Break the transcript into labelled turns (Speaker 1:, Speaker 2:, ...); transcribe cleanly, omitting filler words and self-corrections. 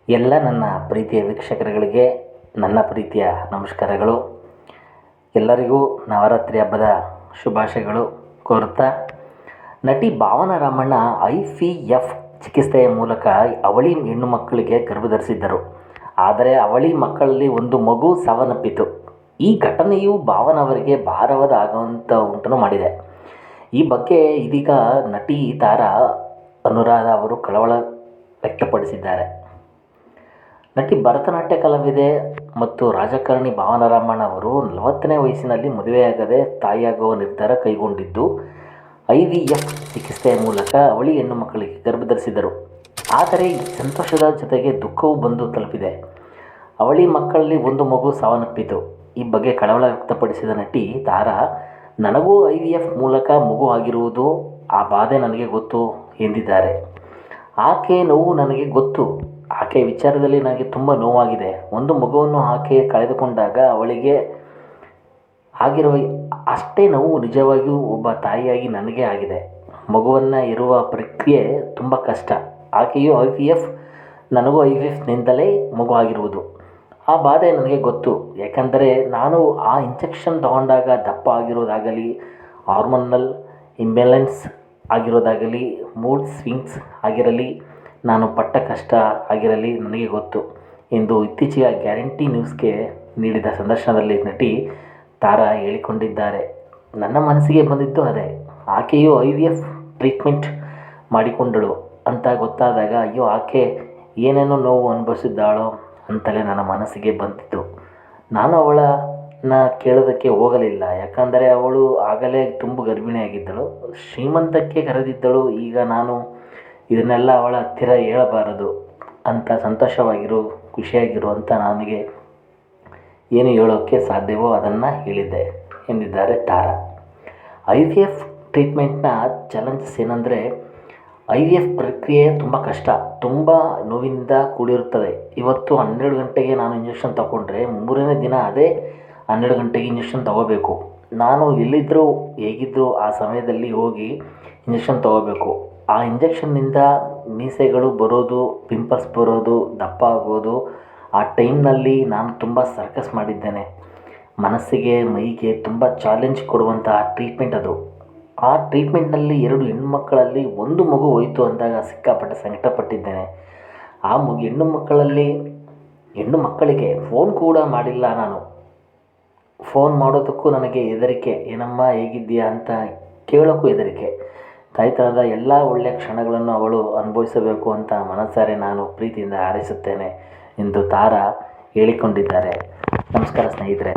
Speaker 1: ಎಲ್ಲ ನನ್ನ ಪ್ರೀತಿಯ ವೀಕ್ಷಕರುಗಳಿಗೆ ನನ್ನ ಪ್ರೀತಿಯ ನಮಸ್ಕಾರಗಳು. ಎಲ್ಲರಿಗೂ ನವರಾತ್ರಿ ಹಬ್ಬದ ಶುಭಾಶಯಗಳು ಕೋರುತ್ತಾ, ನಟಿ ಭಾವನಾ ರಾಮಣ್ಣ IVF ಚಿಕಿತ್ಸೆಯ ಮೂಲಕ ಅವಳಿ ಹೆಣ್ಣು ಮಕ್ಕಳಿಗೆ ಗರ್ಭಧರಿಸಿದ್ದರು. ಆದರೆ ಅವಳಿ ಮಕ್ಕಳಲ್ಲಿ ಒಂದು ಮಗು ಸಾವನ್ನಪ್ಪಿತು. ಈ ಘಟನೆಯು ಭಾವನಾ ಅವರಿಗೆ ಭಾರವಾದ ಆಘಾತ ಉಂಟು ಮಾಡಿದೆ. ಈ ಬಗ್ಗೆ ಇದೀಗ ನಟಿ ತಾರಾ ಅನುರಾಧ ಅವರು ಕಳವಳ ವ್ಯಕ್ತಪಡಿಸಿದ್ದಾರೆ. ನಟಿ ಭರತನಾಟ್ಯ ಕಲಾವಿದೆ ಮತ್ತು ರಾಜಕಾರಣಿ ಭಾವನಾ ರಾಮಣ್ಣ ಅವರು 40ನೇ ವಯಸ್ಸಿನಲ್ಲಿ ಮದುವೆಯಾಗದೆ ತಾಯಿಯಾಗುವ ನಿರ್ಧಾರ ಕೈಗೊಂಡಿದ್ದು, IVF ಚಿಕಿತ್ಸೆಯ ಮೂಲಕ ಅವಳಿ ಹೆಣ್ಣು ಮಕ್ಕಳಿಗೆ ಗರ್ಭಧರಿಸಿದರು. ಆದರೆ ಈ ಸಂತೋಷದ ಜೊತೆಗೆ ದುಃಖವೂ ಬಂದು ತಲುಪಿದೆ. ಅವಳಿ ಮಕ್ಕಳಲ್ಲಿ ಒಂದು ಮಗು ಸಾವನ್ನಪ್ಪಿತು. ಈ ಬಗ್ಗೆ ಕಳವಳ ವ್ಯಕ್ತಪಡಿಸಿದ ನಟಿ ತಾರಾ, ನನಗೂ IVF ಮೂಲಕ ಮಗು ಆಗಿರುವುದು, ಆ ಬಾಧೆ ನನಗೆ ಗೊತ್ತು ಎಂದಿದ್ದಾರೆ. ಆಕೆ ನೋವು ನನಗೆ ಗೊತ್ತು. ಆಕೆಯ ವಿಚಾರದಲ್ಲಿ ನನಗೆ ತುಂಬ ನೋವಾಗಿದೆ. ಒಂದು ಮಗುವನ್ನು ಆಕೆ ಕಳೆದುಕೊಂಡಾಗ ಅವಳಿಗೆ ಆಗಿರುವ ಅಷ್ಟೇ ನೋವು ನಿಜವಾಗಿಯೂ ಒಬ್ಬ ತಾಯಿಯಾಗಿ ನನಗೆ ಆಗಿದೆ. ಮಗುವನ್ನು ಇರುವ ಪ್ರಕ್ರಿಯೆ ತುಂಬ ಕಷ್ಟ. ಆಕೆಯು IVF, ನನಗೂ IVFನಿಂದಲೇ ಮಗು ಆಗಿರುವುದು. ಆ ಬಾಧೆ ನನಗೆ ಗೊತ್ತು. ಯಾಕಂದರೆ ನಾನು ಆ ಇಂಜೆಕ್ಷನ್ ತಗೊಂಡಾಗ ದಪ್ಪ ಆಗಿರೋದಾಗಲಿ, ಹಾರ್ಮೋನಲ್ ಇಂಬ್ಯಾಲೆನ್ಸ್ ಆಗಿರೋದಾಗಲಿ, ಮೂಡ್ ಸ್ವಿಂಗ್ಸ್ ಆಗಿರಲಿ, ನಾನು ಪಟ್ಟ ಕಷ್ಟ ಆಗಿರಲಿ ನನಗೆ ಗೊತ್ತು ಎಂದು ಇತ್ತೀಚೆಗೆ ಗ್ಯಾರಂಟಿ ನ್ಯೂಸ್ಗೆ ನೀಡಿದ ಸಂದರ್ಶನದಲ್ಲಿ ನಟಿ ತಾರಾ ಹೇಳಿಕೊಂಡಿದ್ದಾರೆ. ನನ್ನ ಮನಸ್ಸಿಗೆ ಬಂದಿದ್ದು ಅದೇ. ಆಕೆಯು IVF ಟ್ರೀಟ್ಮೆಂಟ್ ಮಾಡಿಕೊಂಡಳು ಅಂತ ಗೊತ್ತಾದಾಗ, ಅಯ್ಯೋ ಆಕೆ ಏನೇನೋ ನೋವು ಅನುಭವಿಸಿದ್ದಾಳೋ ಅಂತಲೇ ನನ್ನ ಮನಸ್ಸಿಗೆ ಬಂದಿತ್ತು. ನಾನು ಅವಳನ್ನ ಕೇಳೋದಕ್ಕೆ ಹೋಗಲಿಲ್ಲ. ಯಾಕಂದರೆ ಅವಳು ಆಗಲೇ ತುಂಬ ಗರ್ಭಿಣಿಯಾಗಿದ್ದಳು, ಶ್ರೀಮಂತಕ್ಕೆ ಕರೆದಿದ್ದಳು. ಈಗ ನಾನು ಇದನ್ನೆಲ್ಲ ಅವಳ ಹತ್ತಿರ ಹೇಳಬಾರದು ಅಂತ ಸಂತೋಷವಾಗಿರು, ಖುಷಿಯಾಗಿರು ಅಂತ ನನಗೆ ಏನು ಹೇಳೋಕ್ಕೆ ಸಾಧ್ಯವೋ ಅದನ್ನು ಹೇಳಿದ್ದೆ ಎಂದಿದ್ದಾರೆ ತಾರಾ. IVF ಟ್ರೀಟ್ಮೆಂಟ್ನ ಚಾಲೆಂಜಸ್ ಏನಂದರೆ, IVF ಪ್ರಕ್ರಿಯೆ ತುಂಬ ಕಷ್ಟ, ತುಂಬ ನೋವಿನಿಂದ ಕೂಡಿರುತ್ತದೆ. ಇವತ್ತು 12 ಗಂಟೆಗೆ ನಾನು ಇಂಜೆಕ್ಷನ್ ತಗೊಂಡ್ರೆ 3ನೇ ದಿನ ಅದೇ 12 ಗಂಟೆಗೆ ಇಂಜೆಕ್ಷನ್ ತಗೋಬೇಕು. ನಾನು ಎಲ್ಲಿದ್ದರೂ ಹೇಗಿದ್ದರೂ ಆ ಸಮಯದಲ್ಲಿ ಹೋಗಿ ಇಂಜೆಕ್ಷನ್ ತಗೋಬೇಕು. ಆ ಇಂಜೆಕ್ಷನ್ನಿಂದ ಮೀಸೆಗಳು ಬರೋದು, ಪಿಂಪಲ್ಸ್ ಬರೋದು, ದಪ್ಪ ಆಗೋದು. ಆ ಟೈಮ್ನಲ್ಲಿ ನಾನು ತುಂಬ ಸರ್ಕಸ್ ಮಾಡಿದ್ದೇನೆ. ಮನಸ್ಸಿಗೆ ಮೈಗೆ ತುಂಬ ಚಾಲೆಂಜ್ ಕೊಡುವಂತಹ ಟ್ರೀಟ್ಮೆಂಟ್ ಅದು. ಆ ಟ್ರೀಟ್ಮೆಂಟ್ನಲ್ಲಿ 2 ಹೆಣ್ಣುಮಕ್ಕಳಲ್ಲಿ ಒಂದು ಮಗು ಹೋಯಿತು ಅಂದಾಗ ಸಿಕ್ಕಾಪಟ್ಟೆ ಸಂಕಟಪಟ್ಟಿದ್ದೇನೆ. ಆ ಹೆಣ್ಣು ಮಕ್ಕಳಿಗೆ ಫೋನ್ ಕೂಡ ಮಾಡಿಲ್ಲ ನಾನು. ಫೋನ್ ಮಾಡೋದಕ್ಕೂ ನನಗೆ ಹೆದರಿಕೆ. ಏನಮ್ಮ ಹೇಗಿದ್ದೀಯಾ ಅಂತ ಕೇಳೋಕ್ಕೂ ಹೆದರಿಕೆ. ತಾಯ್ತನದ ಎಲ್ಲ ಒಳ್ಳೆಯ ಕ್ಷಣಗಳನ್ನು ಅವಳು ಅನುಭವಿಸಬೇಕು ಅಂತ ಮನಸಾರೆ ನಾನು ಪ್ರೀತಿಯಿಂದ ಹಾರೈಸುತ್ತೇನೆ ಎಂದು ತಾರಾ ಹೇಳಿಕೊಂಡಿದ್ದಾರೆ. ನಮಸ್ಕಾರ ಸ್ನೇಹಿತರೆ.